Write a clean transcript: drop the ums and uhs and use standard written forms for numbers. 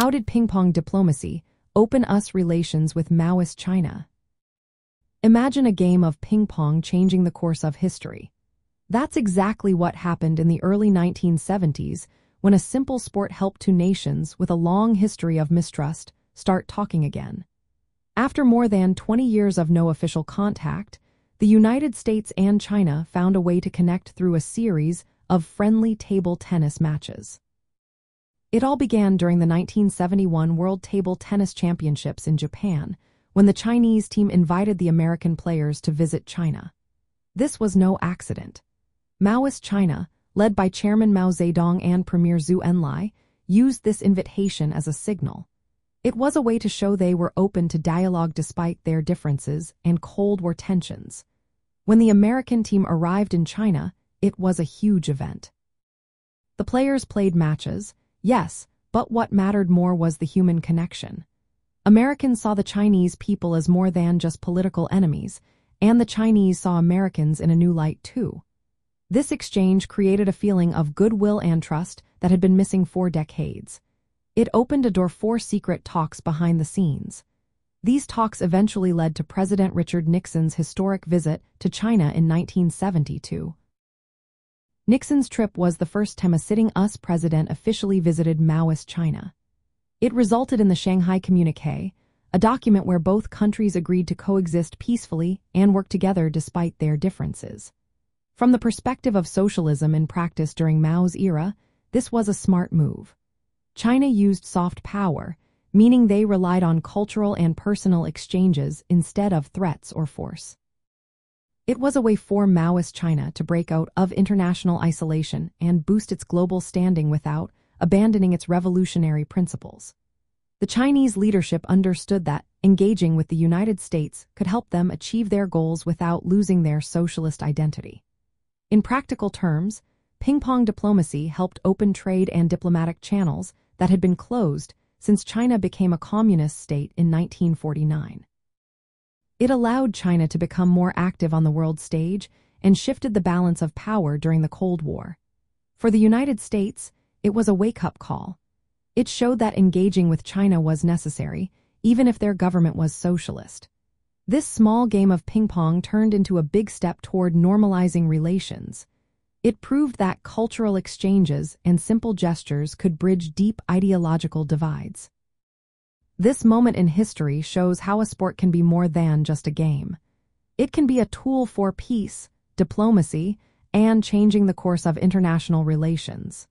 How did ping-pong diplomacy open us relations with Maoist China? Imagine a game of ping-pong changing the course of history. That's exactly what happened in the early 1970s when a simple sport helped two nations with a long history of mistrust start talking again. After more than 20 years of no official contact, the United States and China found a way to connect through a series of friendly table tennis matches. It all began during the 1971 World Table Tennis Championships in Japan, when the Chinese team invited the American players to visit China. This was no accident. Maoist China, led by Chairman Mao Zedong and Premier Zhou Enlai, used this invitation as a signal. It was a way to show they were open to dialogue despite their differences and Cold War tensions. When the American team arrived in China, it was a huge event. The players played matches, yes, but what mattered more was the human connection. Americans saw the Chinese people as more than just political enemies, and the Chinese saw Americans in a new light too. This exchange created a feeling of goodwill and trust that had been missing for decades. It opened a door for secret talks behind the scenes. These talks eventually led to President Richard Nixon's historic visit to China in 1972. Nixon's trip was the first time a sitting US president officially visited Maoist China. It resulted in the Shanghai Communique, a document where both countries agreed to coexist peacefully and work together despite their differences. From the perspective of socialism in practice during Mao's era, this was a smart move. China used soft power, meaning they relied on cultural and personal exchanges instead of threats or force. It was a way for Maoist China to break out of international isolation and boost its global standing without abandoning its revolutionary principles. The Chinese leadership understood that engaging with the United States could help them achieve their goals without losing their socialist identity. In practical terms, ping-pong diplomacy helped open trade and diplomatic channels that had been closed since China became a communist state in 1949. It allowed China to become more active on the world stage and shifted the balance of power during the Cold War. For the United States, it was a wake-up call. It showed that engaging with China was necessary, even if their government was socialist. This small game of ping-pong turned into a big step toward normalizing relations. It proved that cultural exchanges and simple gestures could bridge deep ideological divides. This moment in history shows how a sport can be more than just a game. It can be a tool for peace, diplomacy, and changing the course of international relations.